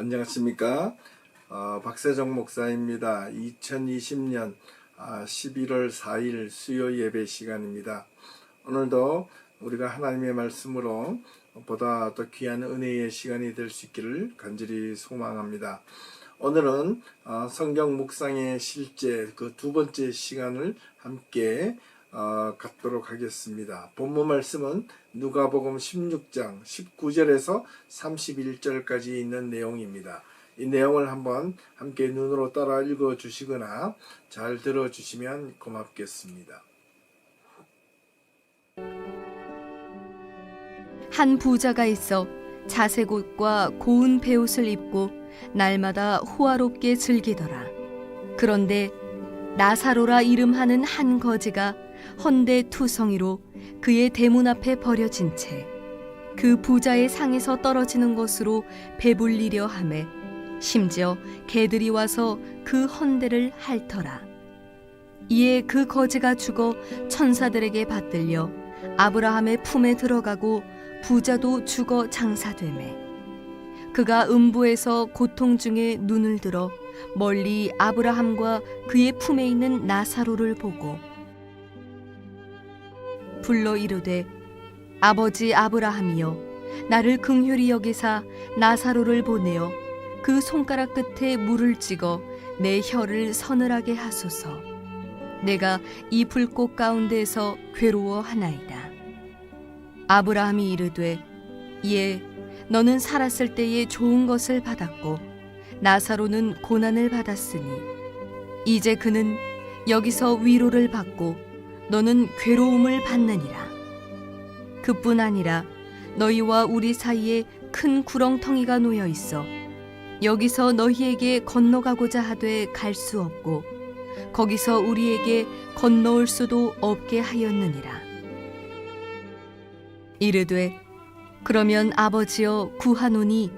안녕하십니까. 박세정 목사입니다. 2020년 11월 4일 수요 예배 시간입니다. 오늘도 우리가 하나님의 말씀으로 보다 더 귀한 은혜의 시간이 될 수 있기를 간절히 소망합니다. 오늘은 성경 묵상의 실제 그 두 번째 시간을 함께 갖도록 하겠습니다. 본문 말씀은 누가복음 16장 19절에서 31절까지 있는 내용입니다. 이 내용을 한번 함께 눈으로 따라 읽어 주시거나 잘 들어 주시면 고맙겠습니다. 한 부자가 있어 자색 옷과 고운 베옷을 입고 날마다 호화롭게 즐기더라. 그런데 나사로라 이름하는 한 거지가 헌데 투성이로 그의 대문 앞에 버려진 채 그 부자의 상에서 떨어지는 것으로 배불리려 하매 심지어 개들이 와서 그 헌데를 핥더라. 이에 그 거지가 죽어 천사들에게 받들려 아브라함의 품에 들어가고 부자도 죽어 장사되매 그가 음부에서 고통 중에 눈을 들어 멀리 아브라함과 그의 품에 있는 나사로를 보고 불러 이르되 아버지 아브라함이여 나를 긍휼히 여기사 나사로를 보내어 그 손가락 끝에 물을 찍어 내 혀를 서늘하게 하소서. 내가 이 불꽃 가운데에서 괴로워하나이다. 아브라함이 이르되 예 너는 살았을 때에 좋은 것을 받았고 나사로는 고난을 받았으니 이제 그는 여기서 위로를 받고 너는 괴로움을 받느니라. 그뿐 아니라 너희와 우리 사이에 큰 구렁텅이가 놓여 있어 여기서 너희에게 건너가고자 하되 갈 수 없고 거기서 우리에게 건너올 수도 없게 하였느니라. 이르되 그러면 아버지여 구하노니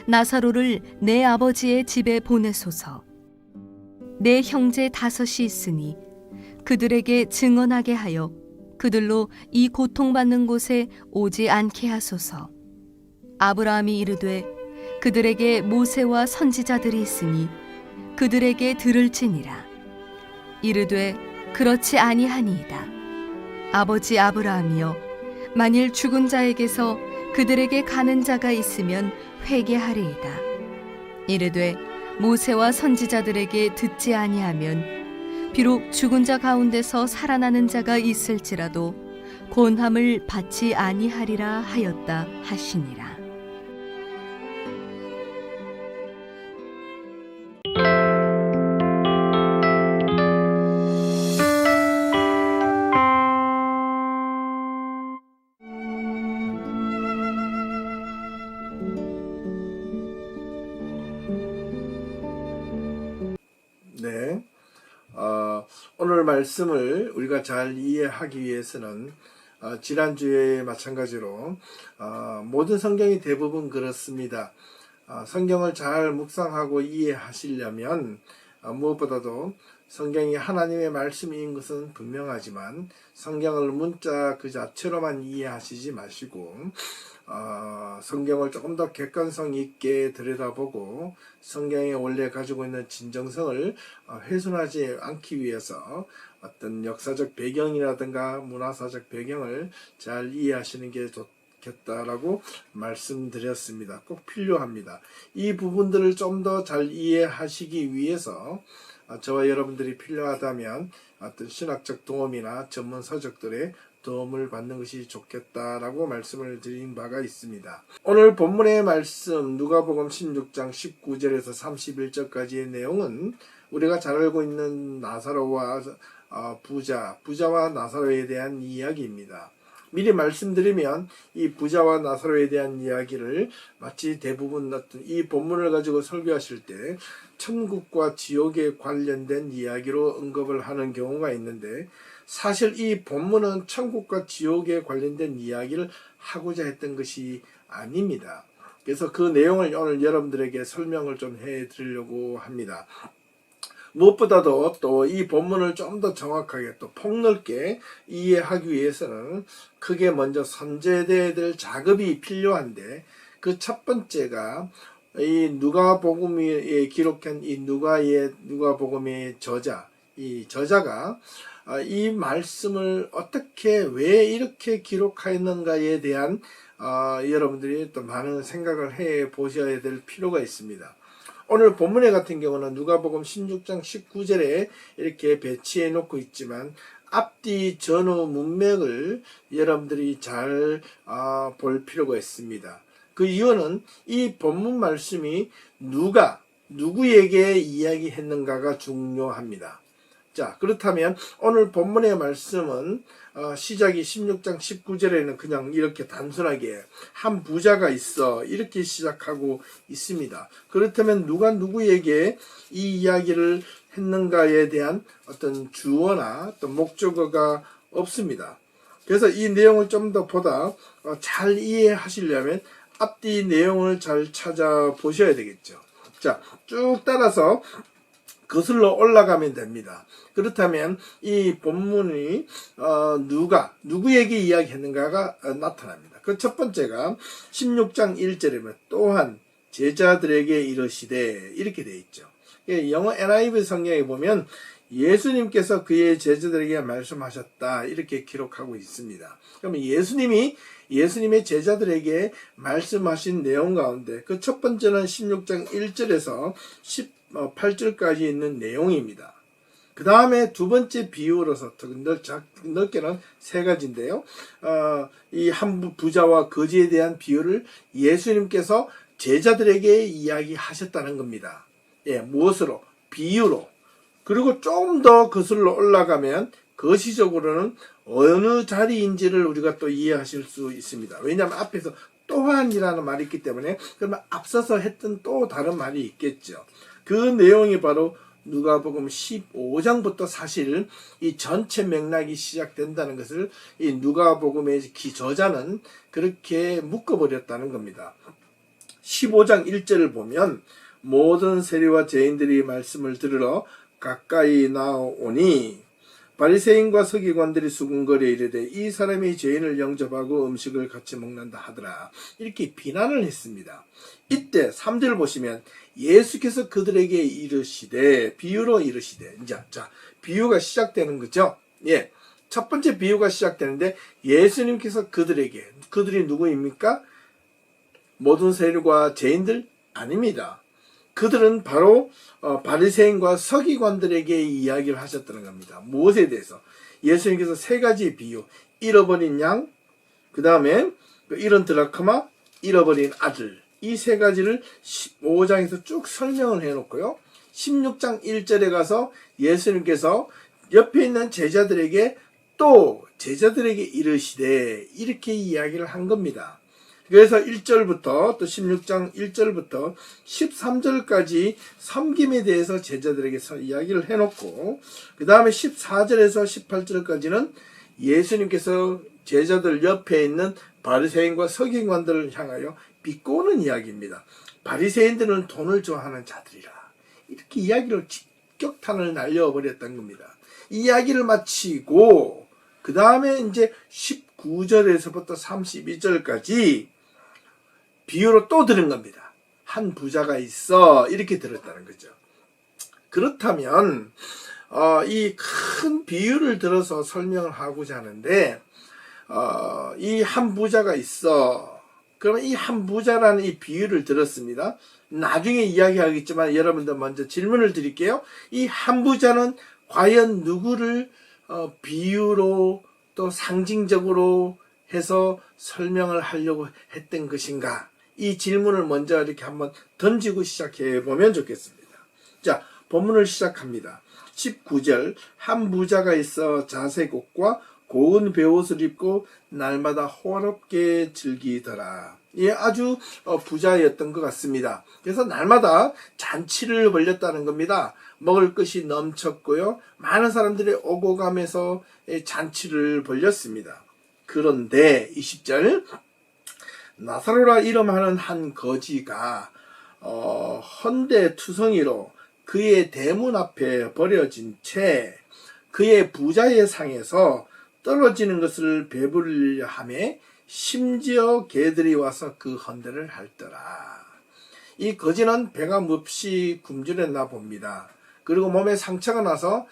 나사로를 내 아버지의 집에 보내소서. 내 형제 5이 있으니 그들에게 증언하게 하여 그들로 이 고통받는 곳에 오지 않게 하소서. 아브라함이 이르되 그들에게 모세와 선지자들이 있으니 그들에게 들을지니라. 이르되 그렇지 아니하니이다. 아버지 아브라함이여 만일 죽은 자에게서 그들에게 가는 자가 있으면 회개하리이다. 이르되 모세와 선지자들에게 듣지 아니하면 비록 죽은 자 가운데서 살아나는 자가 있을지라도 권함을 받지 아니하리라 하였다 하시니라. 네. 오늘 말씀을 우리가 잘 이해하기 위해서는 지난주에 마찬가지로 모든 성경이 대부분 그렇습니다. 성경을 잘 묵상하고 이해하시려면 무엇보다도 성경이 하나님의 말씀인 것은 분명하지만 성경을 문자 그 자체로만 이해하시지 마시고 성경을 조금 더 객관성 있게 들여다보고 성경이 원래 가지고 있는 진정성을 훼손하지 않기 위해서 어떤 역사적 배경이라든가 문화사적 배경을 잘 이해하시는 게 좋겠다라고 말씀드렸습니다. 꼭 필요합니다. 이 부분들을 좀 더 잘 이해하시기 위해서 저와 여러분들이 필요하다면 어떤 신학적 도움이나 전문 서적들의 도움을 받는 것이 좋겠다라고 말씀을 드린 바가 있습니다. 오늘 본문의 말씀 누가복음 16장 19절에서 31절까지의 내용은 우리가 잘 알고 있는 나사로와 부자와 나사로에 대한 이야기입니다. 미리 말씀드리면 이 부자와 나사로에 대한 이야기를 마치 대부분 이 본문을 가지고 설교하실 때 천국과 지옥에 관련된 이야기로 언급을 하는 경우가 있는데 사실 이 본문은 천국과 지옥에 관련된 이야기를 하고자 했던 것이 아닙니다. 그래서 그 내용을 오늘 여러분들에게 설명을 좀 해드리려고 합니다. 무엇보다도 또 이 본문을 좀 더 정확하게 또 폭넓게 이해하기 위해서는 크게 먼저 선제돼야 될 작업이 필요한데 그 첫 번째가 이 누가복음에 기록한 이 누가복음의 이 저자가 이 말씀을 어떻게 왜 이렇게 기록하였는가에 대한 여러분들이 또 많은 생각을 해 보셔야 될 필요가 있습니다. 오늘 본문에 같은 경우는 누가복음 16장 19절에 이렇게 배치해 놓고 있지만 앞뒤 전후 문맥을 여러분들이 잘 볼 필요가 있습니다. 그 이유는 이 본문 말씀이 누구에게 이야기했는가가 중요합니다. 자, 그렇다면 오늘 본문의 말씀은 시작이 16장 19절에는 그냥 이렇게 단순하게 한 부자가 있어 이렇게 시작하고 있습니다. 그렇다면 누가 누구에게 이 이야기를 했는가에 대한 어떤 주어나 또 목적어가 없습니다. 그래서 이 내용을 좀 더 보다 잘 이해하시려면 앞뒤 내용을 잘 찾아보셔야 되겠죠. 자, 쭉 따라서 거슬러 올라가면 됩니다. 그렇다면 이 본문이 누구에게 이야기했는가가 나타납니다. 그 첫 번째가 16장 1절이면 또한 제자들에게 이르시되 이렇게 되어 있죠. 영어 NIV 성경에 보면 예수님께서 그의 제자들에게 말씀하셨다 이렇게 기록하고 있습니다. 그러면 예수님의 제자들에게 말씀하신 내용 가운데 그 첫 번째는 16장 1절에서 18절까지 있는 내용입니다. 그 다음에 두 번째 비유로서 넓게는 세 가지인데요. 이 한 부자와 거지에 대한 비유를 예수님께서 제자들에게 이야기하셨다는 겁니다. 예, 무엇으로? 비유로. 그리고 좀 더 거슬러 올라가면 거시적으로는 어느 자리인지를 우리가 또 이해하실 수 있습니다. 왜냐하면 앞에서 또한이라는 말이 있기 때문에 그러면 앞서서 했던 또 다른 말이 있겠죠. 그 내용이 바로 누가복음 15장부터 사실 이 전체 맥락이 시작된다는 것을 이 누가복음의 저자는 그렇게 묶어버렸다는 겁니다. 15장 1절을 보면 모든 세리와 죄인들이 말씀을 들으러 가까이 나오니 바리새인과 서기관들이 수군거려 이르되 이 사람이 죄인을 영접하고 음식을 같이 먹는다 하더라. 이렇게 비난을 했습니다. 이때 3절 보시면 예수께서 그들에게 이르시되 비유로 이르시되 자 비유가 시작되는 거죠. 예, 첫 번째 비유가 시작되는데 예수님께서 그들이 누구입니까? 모든 세리와 죄인들? 아닙니다. 그들은 바로 바리새인과 서기관들에게 이야기를 하셨다는 겁니다. 무엇에 대해서? 예수님께서 세 가지 비유, 잃어버린 양, 그 다음에 잃은 드라크마, 잃어버린 아들, 이 세 가지를 15장에서 쭉 설명을 해놓고요. 16장 1절에 가서 예수님께서 옆에 있는 제자들에게 이르시되 이렇게 이야기를 한 겁니다. 그래서 1절부터 또 16장 1절부터 13절까지 섬김에 대해서 제자들에게 이야기를 해놓고 그 다음에 14절에서 18절까지는 예수님께서 제자들 옆에 있는 바리새인과 서기관들을 향하여 비꼬는 이야기입니다. 바리새인들은 돈을 좋아하는 자들이라 이렇게 이야기를 직격탄을 날려버렸던 겁니다. 이 이야기를 마치고 그 다음에 이제 19절에서부터 32절까지 비유로 또 들은 겁니다. 한 부자가 있어 이렇게 들었다는 거죠. 그렇다면 이 큰 비유를 들어서 설명을 하고자 하는데 이 한 부자가 있어. 그러면 이 한 부자라는 이 비유를 들었습니다. 나중에 이야기하겠지만 여러분들 먼저 질문을 드릴게요. 이 한 부자는 과연 누구를 비유로 또 상징적으로 해서 설명을 하려고 했던 것인가? 이 질문을 먼저 이렇게 한번 던지고 시작해 보면 좋겠습니다. 자, 본문을 시작합니다. 19절 한 부자가 있어 자색옷과 고운 베옷을 입고 날마다 호화롭게 즐기더라. 예, 아주 부자였던 것 같습니다. 그래서 날마다 잔치를 벌였다는 겁니다. 먹을 것이 넘쳤고요. 많은 사람들이 오고 가면서 잔치를 벌였습니다. 그런데 20절 나사로라 이름하는 한 거지가 헌데투성이로 그의 대문 앞에 버려진 채 그의 부자의 상에서 떨어지는 것을 배부르려 하매 심지어 개들이 와서 그 헌데를 핥더라. 이 거지는 배가 몹시 굶주렸나 봅니다. 그리고 몸에 상처가 나서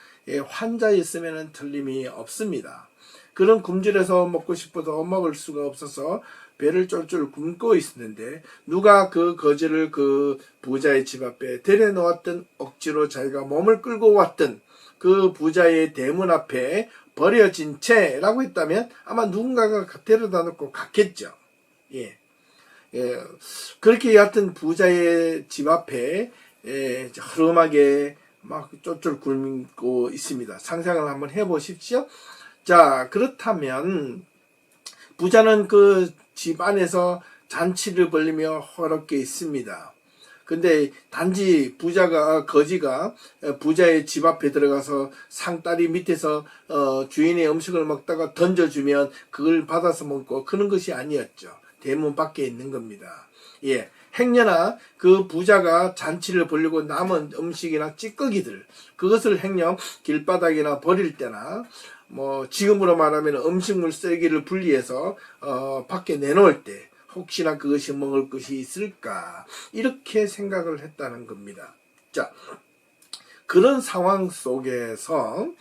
환자였으면 틀림이 없습니다. 그런 굶주려서 먹고 싶어도 먹을 수가 없어서 배를 쫄쫄 굶고 있었는데 누가 그 거지를 그 부자의 집 앞에 데려놓았던, 억지로 자기가 몸을 끌고 왔던 그 부자의 대문 앞에 버려진 채라고 했다면 아마 누군가가 데려다 놓고 갔겠죠. 예. 그렇게 여하튼 부자의 집 앞에 허름하게 막 쫄쫄 굶고 있습니다. 상상을 한번 해보십시오. 자, 그렇다면 부자는 그 집 안에서 잔치를 벌리며 호롭게 있습니다. 근데 단지 거지가 부자의 집 앞에 들어가서 상다리 밑에서 주인의 음식을 먹다가 던져주면 그걸 받아서 먹고 그런 것이 아니었죠. 대문 밖에 있는 겁니다. 예. 행여나 그 부자가 잔치를 벌리고 남은 음식이나 찌꺼기들, 그것을 행여 길바닥이나 버릴 때나 지금으로 말하면 음식물 쓰레기를 분리해서 밖에 내놓을 때 혹시나 그것이 먹을 것이 있을까, 이렇게 생각을 했다는 겁니다. 자, 그런 상황 속에서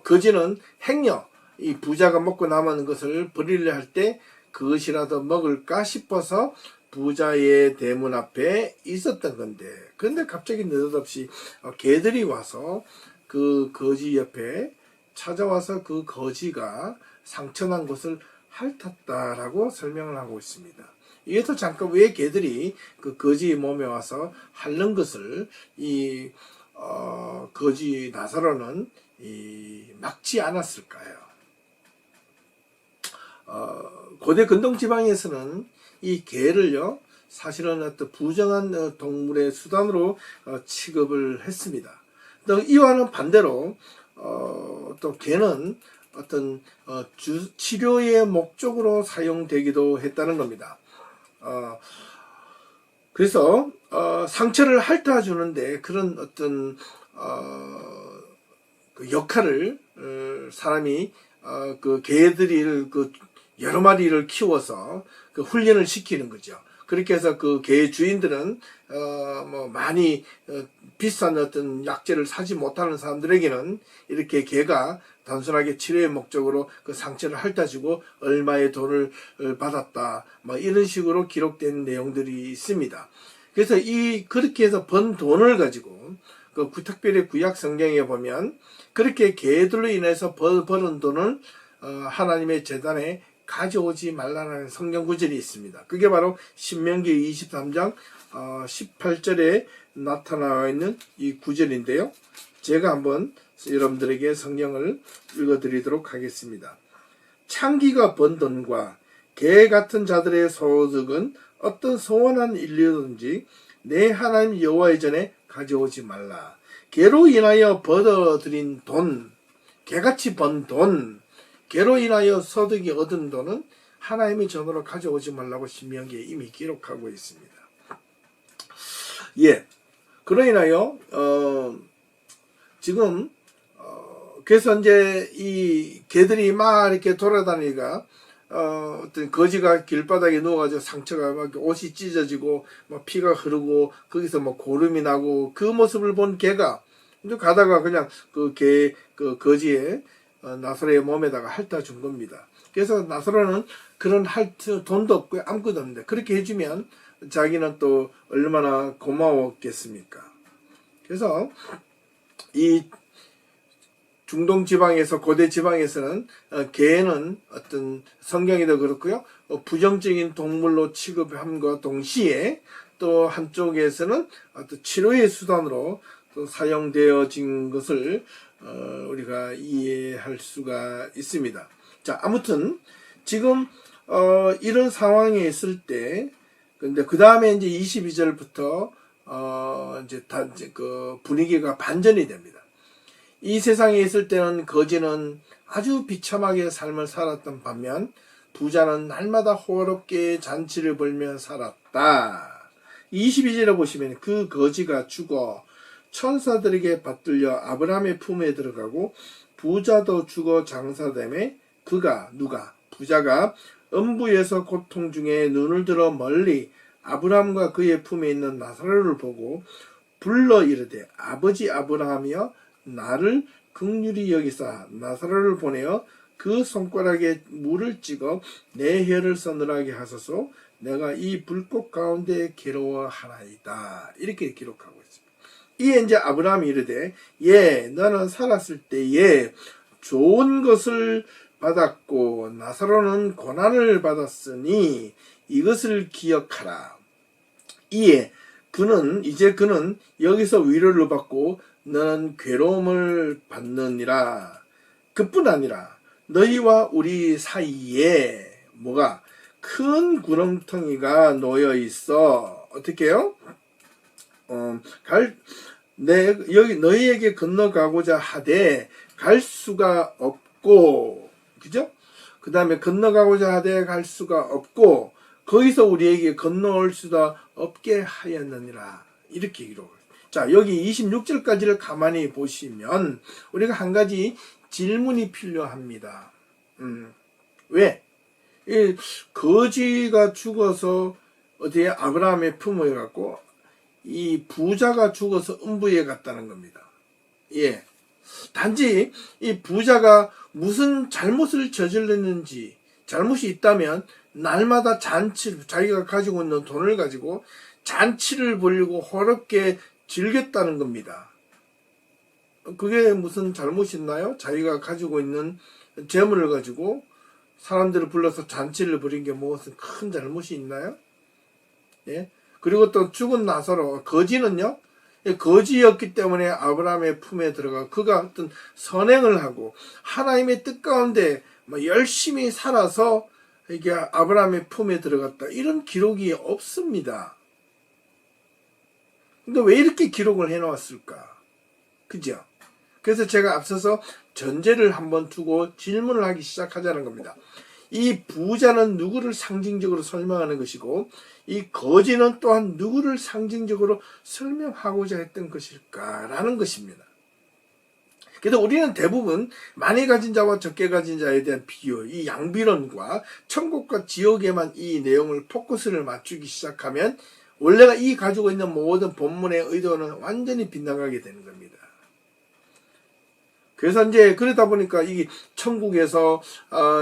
거지는 행여 이 부자가 먹고 남은 것을 버리려 할 때 그것이라도 먹을까 싶어서 부자의 대문 앞에 있었던 건데, 그런데 갑자기 느닷없이 개들이 와서 그 거지 옆에 찾아와서 그 거지가 상처난 것을 핥았다라고 설명을 하고 있습니다. 이에서 잠깐 왜 개들이 그 거지 몸에 와서 핥는 것을 이 거지 나사로는 막지 않았을까요? 고대 근동 지방에서는 이 개를요, 사실은 어떤 부정한 동물의 수단으로 취급을 했습니다. 또 이와는 반대로 또 개는 어떤 치료의 목적으로 사용되기도 했다는 겁니다. 그래서 상처를 핥아주는데 그런 어떤 그 역할을 사람이 그 개들이 그 여러 마리를 키워서 그 훈련을 시키는 거죠. 그렇게 해서 그 개 주인들은 많이 비싼 어떤 약재를 사지 못하는 사람들에게는 이렇게 개가 단순하게 치료의 목적으로 그 상처를 핥아주고 얼마의 돈을 받았다, 이런 식으로 기록된 내용들이 있습니다. 그래서 그렇게 해서 번 돈을 가지고 특별히 구약 성경에 보면 그렇게 개들로 인해서 벌은 돈을 하나님의 제단에 가져오지 말라는 성경 구절이 있습니다. 그게 바로 신명기 23장 18절에 나타나와 있는 이 구절인데요. 제가 한번 여러분들에게 성경을 읽어드리도록 하겠습니다. 창기가 번 돈과 개 같은 자들의 소득은 어떤 소원한 일이든지 내 하나님 여호와의 전에 가져오지 말라. 개로 인하여 벌어들인 돈, 개같이 번 돈, 개로 인하여 소득이 얻은 돈은 하나님의 전으로 가져오지 말라고 신명기에 이미 기록하고 있습니다. 예. 그로 인하여 지금 그래서 이제 이 개들이 막 이렇게 돌아다니니까 어떤 거지가 길바닥에 누워가지고 상처가 막 옷이 찢어지고 막 피가 흐르고 거기서 뭐 고름이 나고 그 모습을 본 개가 이제 가다가 그냥 그 거지의 나사로의 몸에다가 핥아준 겁니다. 그래서 나사로는 그런 돈도 없고 아무것도 없는데 그렇게 해주면 자기는 또 얼마나 고마웠겠습니까? 그래서 이 중동 지방에서, 고대 지방에서는 개는 어떤 성경에도 그렇고요, 부정적인 동물로 취급함과 동시에 또 한쪽에서는 어떤 치료의 수단으로 또 사용되어진 것을 우리가 이해할 수가 있습니다. 자, 아무튼 지금 이런 상황에 있을 때, 근데 그 다음에 이제 22절부터 이제 그 분위기가 반전이 됩니다. 이 세상에 있을 때는 거지는 아주 비참하게 삶을 살았던 반면 부자는 날마다 호화롭게 잔치를 벌며 살았다. 22절에 보시면 그 거지가 죽어 천사들에게 받들려 아브라함의 품에 들어가고 부자도 죽어 장사되매 부자가 음부에서 고통 중에 눈을 들어 멀리 아브라함과 그의 품에 있는 나사로를 보고 불러 이르되 아버지 아브라함이여 나를 긍휼히 여기사 나사로를 보내어 그 손가락에 물을 찍어 내 혀를 서늘하게 하소서 내가 이 불꽃 가운데 괴로워하나이다. 이렇게 기록하고 있습니다. 이에 이제 아브라함이 이르되 너는 살았을 때에 좋은 것을 받았고 나사로는 고난을 받았으니 이것을 기억하라. 이에 그는 여기서 위로를 받고 너는 괴로움을 받느니라. 그뿐 아니라 너희와 우리 사이에 뭐가 큰 구렁텅이가 놓여 있어. 어떻게 해요? 여기 너희에게 건너가고자 하되 갈 수가 없고, 그죠? 그 다음에 건너가고자 하되 갈 수가 없고, 거기서 우리에게 건너올 수도 없게 하였느니라. 이렇게 기록을. 자, 여기 26절까지를 가만히 보시면, 우리가 한 가지 질문이 필요합니다. 왜? 이 거지가 죽어서 어디에 아브라함의 품에 갔고, 이 부자가 죽어서 음부에 갔다는 겁니다. 예. 단지 이 부자가 무슨 잘못을 저질렀는지, 잘못이 있다면 날마다 자기가 가지고 있는 돈을 가지고 잔치를 벌이고 호롭게 즐겼다는 겁니다. 그게 무슨 잘못이 있나요? 자기가 가지고 있는 재물을 가지고 사람들을 불러서 잔치를 벌인 게 무슨 큰 잘못이 있나요? 예. 그리고 또 죽은 나사로, 거지는요, 거지였기 때문에 아브라함의 품에 들어가 그가 어떤 선행을 하고 하나님의 뜻 가운데 열심히 살아서 이게 아브라함의 품에 들어갔다. 이런 기록이 없습니다. 근데 왜 이렇게 기록을 해놓았을까? 그죠? 그래서 제가 앞서서 전제를 한번 두고 질문을 하기 시작하자는 겁니다. 이 부자는 누구를 상징적으로 설명하는 것이고 이 거지는 또한 누구를 상징적으로 설명하고자 했던 것일까라는 것입니다. 그래서 우리는 대부분 많이 가진 자와 적게 가진 자에 대한 비유, 이 양비론과 천국과 지옥에만 이 내용을 포커스를 맞추기 시작하면 원래가 이 가지고 있는 모든 본문의 의도는 완전히 빗나가게 되는 겁니다. 그래서 이제 그러다 보니까 이 천국에서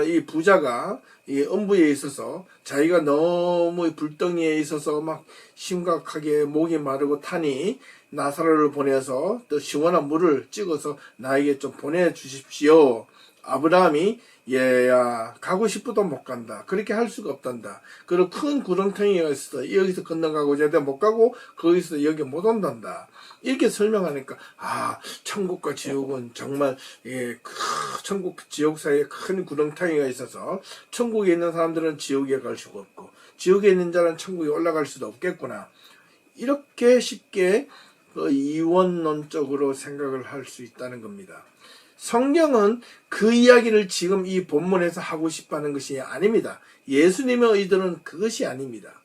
이 부자가 이 음부에 있어서 자기가 너무 불덩이에 있어서 막 심각하게 목이 마르고 타니 나사로를 보내서 또 시원한 물을 찍어서 나에게 좀 보내주십시오. 아브라함이 얘야 가고 싶어도 못 간다. 그렇게 할 수가 없단다. 그리고 큰 구렁텅이가 있어. 여기서 건너가고자 해도 못 가고 거기서 여기 못 온단다. 이렇게 설명하니까 천국과 지옥은 정말 천국 지옥 사이에 큰 구렁텅이가 있어서 천국에 있는 사람들은 지옥에 갈 수가 없고 지옥에 있는 자는 천국에 올라갈 수도 없겠구나. 이렇게 쉽게 이원론적으로 생각을 할 수 있다는 겁니다. 성경은 그 이야기를 지금 이 본문에서 하고 싶어하는 것이 아닙니다. 예수님의 의도는 그것이 아닙니다.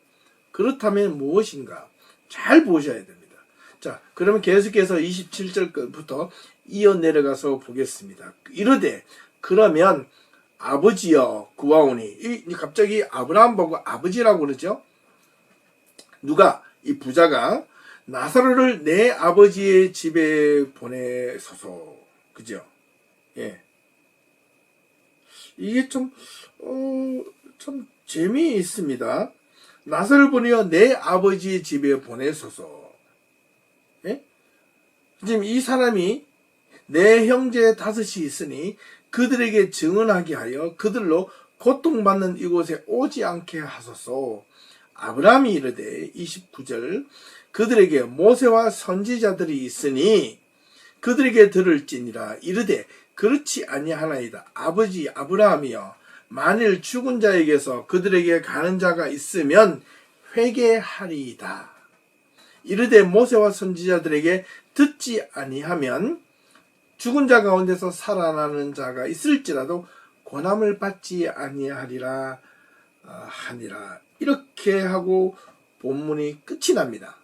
그렇다면 무엇인가? 잘 보셔야 됩니다. 자, 그러면 계속해서 27절부터 이어 내려가서 보겠습니다. 이르되 그러면 아버지여 구하오니 갑자기 아브라함 보고 아버지라고 그러죠. 누가? 이 부자가 나사로를 내 아버지의 집에 보내소서. 그죠? 예. 이게 좀 재미있습니다. 나사로를 보내어 내 아버지의 집에 보내소서. 예? 지금 이 사람이 내 형제 5이 있으니 그들에게 증언하게 하여 그들로 고통받는 이곳에 오지 않게 하소서. 아브라함이 이르되 29절 그들에게 모세와 선지자들이 있으니 그들에게 들을지니라. 이르되 그렇지 아니하나이다. 아버지 아브라함이여 만일 죽은 자에게서 그들에게 가는 자가 있으면 회개하리이다. 이르되 모세와 선지자들에게 듣지 아니하면 죽은 자 가운데서 살아나는 자가 있을지라도 고난을 받지 아니하리라 하니라. 이렇게 하고 본문이 끝이 납니다.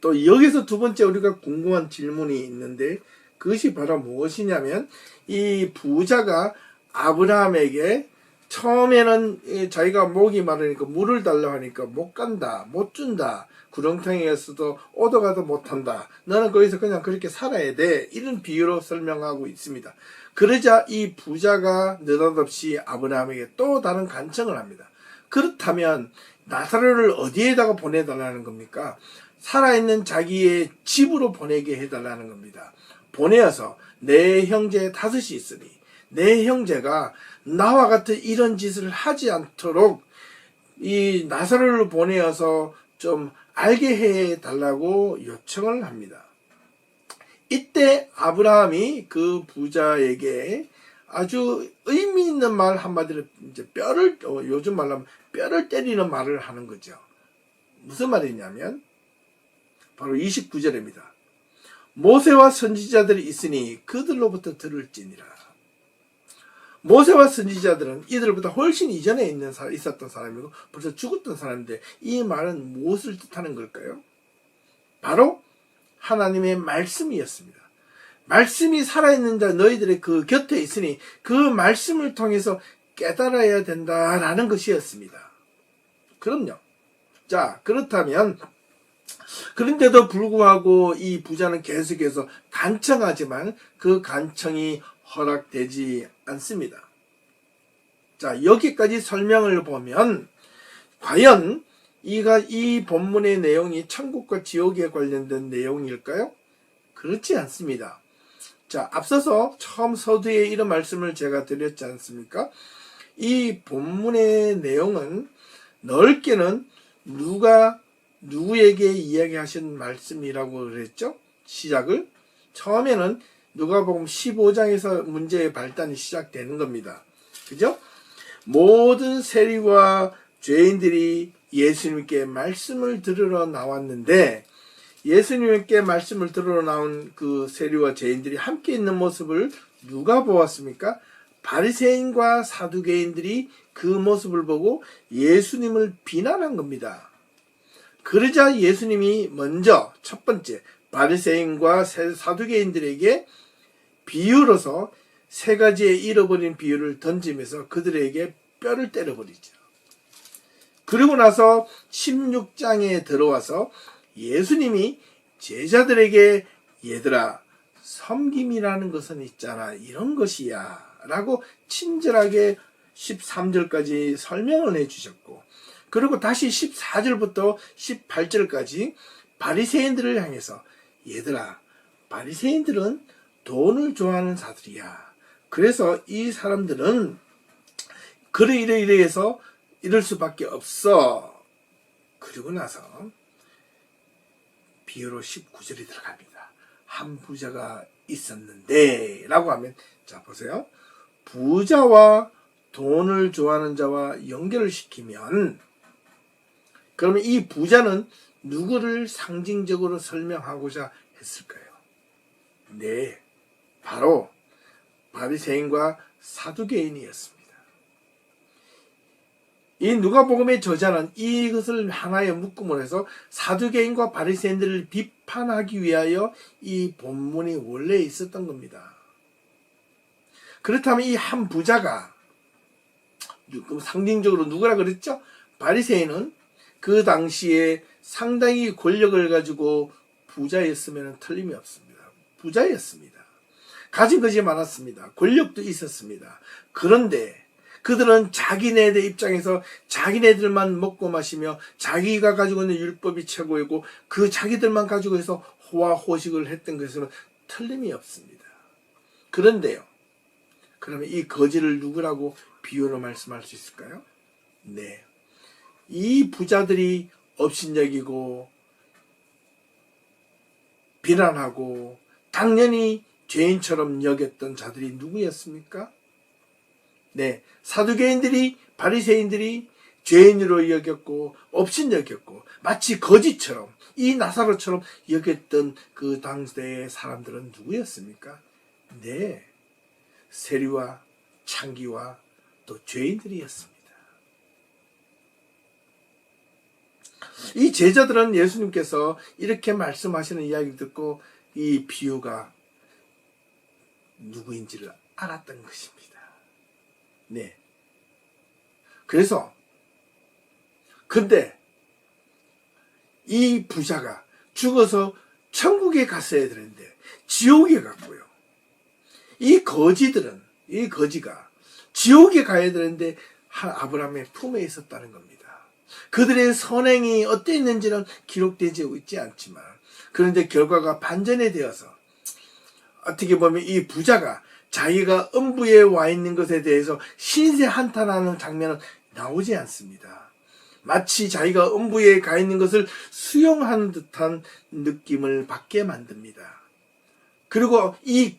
또 여기서 두 번째 우리가 궁금한 질문이 있는데 그것이 바로 무엇이냐면 이 부자가 아브라함에게 처음에는 자기가 목이 마르니까 물을 달라고 하니까 못 간다, 못 준다, 구렁텅이에서도 오도가도 못한다, 너는 거기서 그냥 그렇게 살아야 돼, 이런 비유로 설명하고 있습니다. 그러자 이 부자가 느닷없이 아브라함에게 또 다른 간청을 합니다. 그렇다면 나사로를 어디에다가 보내달라는 겁니까? 살아있는 자기의 집으로 보내게 해달라는 겁니다. 보내어서 내 형제 5이 있으니 내 형제가 나와 같은 이런 짓을 하지 않도록 이 나사로를 보내어서 좀 알게 해달라고 요청을 합니다. 이때 아브라함이 그 부자에게 아주 의미 있는 말 한마디로 이제 요즘 말로 하면 뼈를 때리는 말을 하는 거죠. 무슨 말이냐면 바로 29절입니다. 모세와 선지자들이 있으니 그들로부터 들을지니라. 모세와 선지자들은 이들보다 훨씬 이전에 있었던 사람이고 벌써 죽었던 사람인데 이 말은 무엇을 뜻하는 걸까요? 바로 하나님의 말씀이었습니다. 말씀이 살아있는 자 너희들의 그 곁에 있으니 그 말씀을 통해서 깨달아야 된다라는 것이었습니다. 그럼요. 자, 그렇다면 그런데도 불구하고 이 부자는 계속해서 간청하지만 그 간청이 허락되지 않습니다. 자, 여기까지 설명을 보면 과연 이 본문의 내용이 천국과 지옥에 관련된 내용일까요? 그렇지 않습니다. 자, 앞서서 처음 서두에 이런 말씀을 제가 드렸지 않습니까? 이 본문의 내용은 넓게는 누가 누구에게 이야기하신 말씀이라고 그랬죠? 시작을 처음에는 누가복음 15장에서 문제의 발단이 시작되는 겁니다. 그죠? 모든 세리와 죄인들이 예수님께 말씀을 들으러 나왔는데 예수님께 말씀을 들으러 나온 그 세리와 죄인들이 함께 있는 모습을 누가 보았습니까? 바리새인과 사두개인들이 그 모습을 보고 예수님을 비난한 겁니다. 그러자 예수님이 먼저 첫 번째 바리새인과 사두개인들에게 비유로서 3가지의 잃어버린 비유를 던지면서 그들에게 뼈를 때려버리죠. 그리고 나서 16장에 들어와서 예수님이 제자들에게 얘들아 섬김이라는 것은 있잖아 이런 것이야 라고 친절하게 13절까지 설명을 해주셨고 그리고 다시 14절부터 18절까지 바리새인들을 향해서 얘들아 바리새인들은 돈을 좋아하는 자들이야. 그래서 이 사람들은 이래서 이럴 수밖에 없어. 그리고 나서 비유로 19절이 들어갑니다. 한 부자가 있었는데 라고 하면 자 보세요. 부자와 돈을 좋아하는 자와 연결을 시키면 그러면 이 부자는 누구를 상징적으로 설명하고자 했을까요? 네, 바로 바리새인과 사두개인이었습니다. 이 누가복음의 저자는 이것을 하나의 묶음으로 해서 사두개인과 바리새인들을 비판하기 위하여 이 본문이 원래 있었던 겁니다. 그렇다면 이 한 부자가 상징적으로 누구라 그랬죠? 바리새인은 그 당시에 상당히 권력을 가지고 부자였으면 틀림이 없습니다. 부자였습니다. 가진 것이 많았습니다. 권력도 있었습니다. 그런데 그들은 자기네들 입장에서 자기네들만 먹고 마시며 자기가 가지고 있는 율법이 최고이고 그 자기들만 가지고 해서 호화호식을 했던 것은 틀림이 없습니다. 그런데요. 그러면 이 거지를 누구라고 비유로 말씀할 수 있을까요? 네. 이 부자들이 업신여기고 비난하고 당연히 죄인처럼 여겼던 자들이 누구였습니까? 네, 사두개인들이 바리새인들이 죄인으로 여겼고 업신여겼고 마치 거지처럼 이 나사로처럼 여겼던 그 당대의 사람들은 누구였습니까? 네, 세리와 창기와 또 죄인들이었습니다. 이 제자들은 예수님께서 이렇게 말씀하시는 이야기를 듣고 이 비유가 누구인지를 알았던 것입니다. 네. 그래서 근데 이 부자가 죽어서 천국에 갔어야 되는데 지옥에 갔고요. 이 거지가 지옥에 가야 되는데 아브라함의 품에 있었다는 겁니다. 그들의 선행이 어땠는지는 기록되지 있지 않지만 그런데 결과가 반전이 되어서 어떻게 보면 이 부자가 자기가 음부에 와 있는 것에 대해서 신세 한탄하는 장면은 나오지 않습니다. 마치 자기가 음부에 가 있는 것을 수용하는 듯한 느낌을 받게 만듭니다. 그리고 이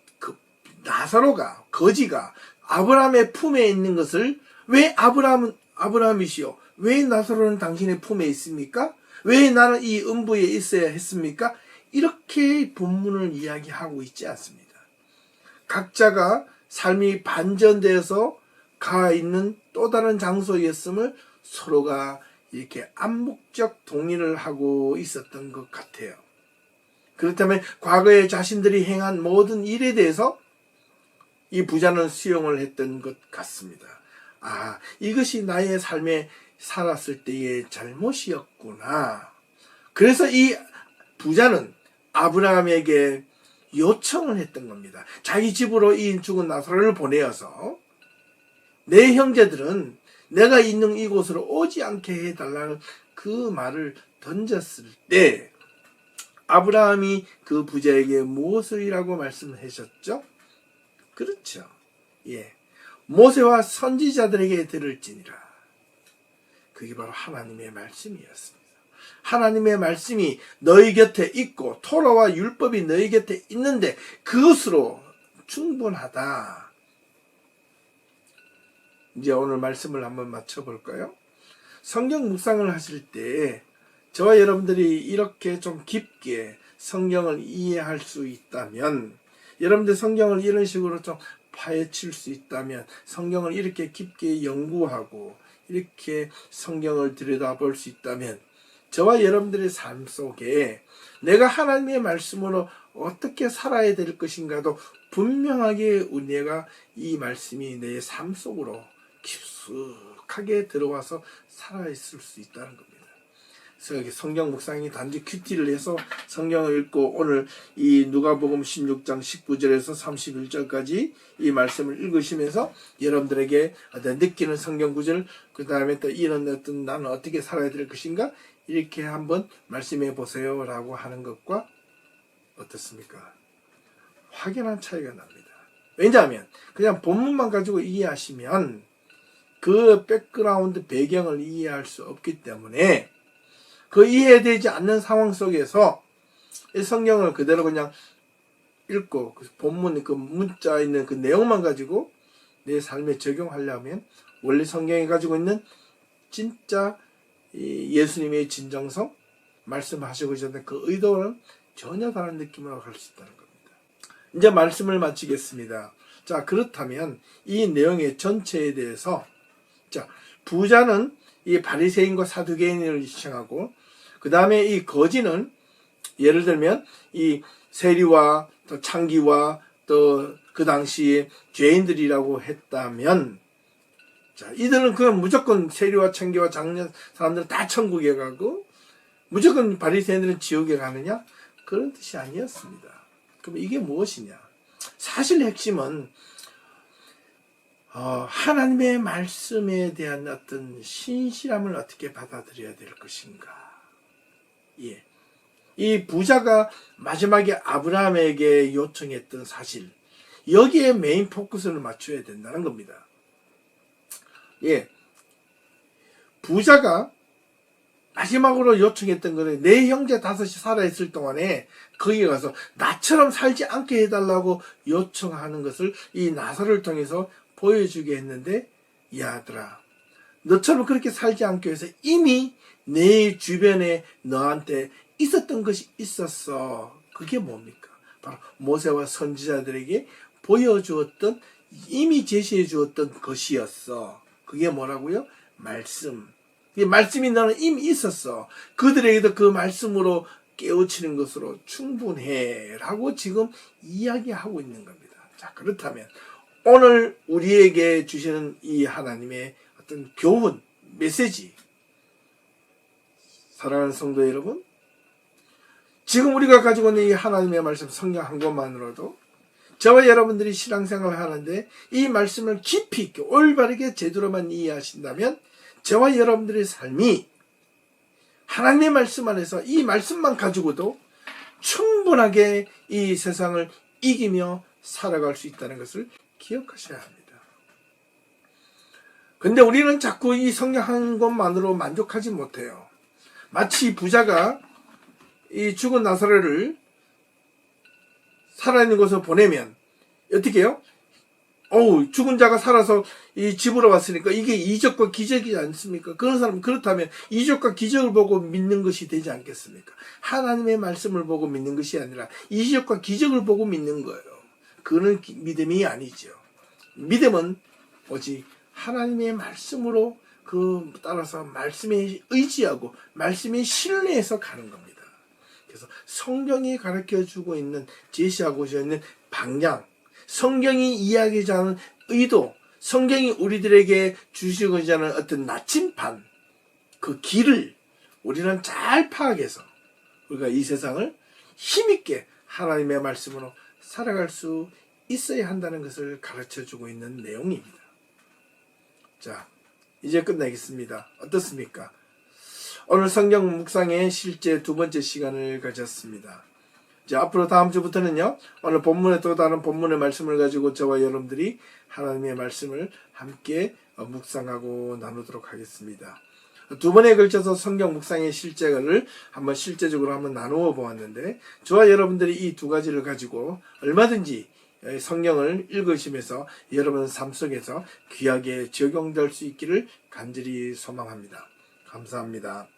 나사로가 거지가 아브라함의 품에 있는 것을 왜 아브라함이시오? 왜 나사로는 당신의 품에 있습니까? 왜 나는 이 음부에 있어야 했습니까? 이렇게 본문을 이야기하고 있지 않습니다. 각자가 삶이 반전되어서 가 있는 또 다른 장소였음을 서로가 이렇게 암묵적 동의를 하고 있었던 것 같아요. 그렇다면 과거에 자신들이 행한 모든 일에 대해서 이 부자는 수용을 했던 것 같습니다. 아, 이것이 나의 삶에 살았을 때의 잘못이었구나. 그래서 이 부자는 아브라함에게 요청을 했던 겁니다. 자기 집으로 이 죽은 나사로를 보내어서 내 형제들은 내가 있는 이곳으로 오지 않게 해달라는 그 말을 던졌을 때 아브라함이 그 부자에게 무엇이라고 말씀하셨죠? 그렇죠. 예. 모세와 선지자들에게 들을지니라. 그게 바로 하나님의 말씀이었습니다. 하나님의 말씀이 너희 곁에 있고 토라와 율법이 너희 곁에 있는데 그것으로 충분하다. 이제 오늘 말씀을 한번 맞춰볼까요? 성경 묵상을 하실 때 저와 여러분들이 이렇게 좀 깊게 성경을 이해할 수 있다면, 여러분들 성경을 이런 식으로 좀 파헤칠 수 있다면, 성경을 이렇게 깊게 연구하고 이렇게 성경을 들여다볼 수 있다면 저와 여러분들의 삶 속에 내가 하나님의 말씀으로 어떻게 살아야 될 것인가도 분명하게 우리가 이 말씀이 내 삶 속으로 깊숙하게 들어와서 살아있을 수 있다는 겁니다. 그래서 성경 묵상이 단지 큐티를 해서 성경을 읽고 오늘 이 누가복음 16장 19절에서 31절까지 이 말씀을 읽으시면서 여러분들에게 어떤 느끼는 성경 구절, 그 다음에 또 이런 어떤 나는 어떻게 살아야 될 것인가 이렇게 한번 말씀해 보세요 라고 하는 것과 어떻습니까? 확연한 차이가 납니다. 왜냐하면 그냥 본문만 가지고 이해하시면 그 백그라운드 배경을 이해할 수 없기 때문에 그 이해되지 않는 상황 속에서 이 성경을 그대로 그냥 읽고 그 본문 그 문자에 있는 그 내용만 가지고 내 삶에 적용하려면 원래 성경이 가지고 있는 진짜 예수님의 진정성 말씀하시고 계셨는데 그 의도는 전혀 다른 느낌으로 갈 수 있다는 겁니다. 이제 말씀을 마치겠습니다. 자, 그렇다면 이 내용의 전체에 대해서 자, 부자는 이 바리새인과 사두개인을 시청하고 그 다음에 이 거지는 예를 들면 이 세리와 또 창기와 또 그 당시에 죄인들이라고 했다면 자, 이들은 그냥 무조건 세리와 창기와 장년 사람들은 다 천국에 가고 무조건 바리새인들은 지옥에 가느냐? 그런 뜻이 아니었습니다. 그럼 이게 무엇이냐? 사실 핵심은 하나님의 말씀에 대한 어떤 신실함을 어떻게 받아들여야 될 것인가. 예. 이 부자가 마지막에 아브라함에게 요청했던 사실, 여기에 메인 포커스를 맞춰야 된다는 겁니다. 예. 부자가 마지막으로 요청했던 거는 내 형제 다섯이 살아있을 동안에 거기 가서 나처럼 살지 않게 해달라고 요청하는 것을 이 나사로를 통해서 보여주게 했는데, 야 아들아, 너처럼 그렇게 살지 않기 위해서 이미 내 주변에 너한테 있었던 것이 있었어. 그게 뭡니까? 바로 모세와 선지자들에게 보여주었던, 이미 제시해 주었던 것이었어. 그게 뭐라고요? 말씀. 이 말씀이 너는 이미 있었어. 그들에게도 그 말씀으로 깨우치는 것으로 충분해 라고 지금 이야기하고 있는 겁니다. 자, 그렇다면 오늘 우리에게 주시는 이 하나님의 어떤 교훈, 메시지. 사랑하는 성도 여러분, 지금 우리가 가지고 있는 이 하나님의 말씀 성경 한 권만으로도 저와 여러분들이 신앙생활을 하는데 이 말씀을 깊이 있게 올바르게 제대로만 이해하신다면 저와 여러분들의 삶이 하나님의 말씀 안에서 이 말씀만 가지고도 충분하게 이 세상을 이기며 살아갈 수 있다는 것을 기억하셔야 합니다. 근데 우리는 자꾸 이 성경 한 권만으로 만족하지 못해요. 마치 부자가 이 죽은 나사로를 살아있는 곳으로 보내면 어떻게 해요? 죽은 자가 살아서 이 집으로 왔으니까 이게 이적과 기적이지 않습니까? 그런 사람 그렇다면 이적과 기적을 보고 믿는 것이 되지 않겠습니까? 하나님의 말씀을 보고 믿는 것이 아니라 이적과 기적을 보고 믿는 거예요. 그는 믿음이 아니죠. 믿음은 오직 하나님의 말씀으로 따라서 말씀에 의지하고 말씀에 신뢰해서 가는 겁니다. 그래서 성경이 가르쳐주고 있는 제시하고 있는 방향, 성경이 이야기하는 의도, 성경이 우리들에게 주시고자 하는 어떤 나침반, 그 길을 우리는 잘 파악해서 우리가 이 세상을 힘있게 하나님의 말씀으로 살아갈 수 있어야 한다는 것을 가르쳐주고 있는 내용입니다. 자, 이제 끝내겠습니다. 어떻습니까? 오늘 성경 묵상의 실제 두 번째 시간을 가졌습니다. 자, 앞으로 다음 주부터는요, 오늘 본문에 또 다른 본문의 말씀을 가지고 저와 여러분들이 하나님의 말씀을 함께 묵상하고 나누도록 하겠습니다. 두 번에 걸쳐서 성경 묵상의 실제를 실제적으로 한번 나누어 보았는데, 저와 여러분들이 이 두 가지를 가지고 얼마든지 성경을 읽으시면서 여러분 삶 속에서 귀하게 적용될 수 있기를 간절히 소망합니다. 감사합니다.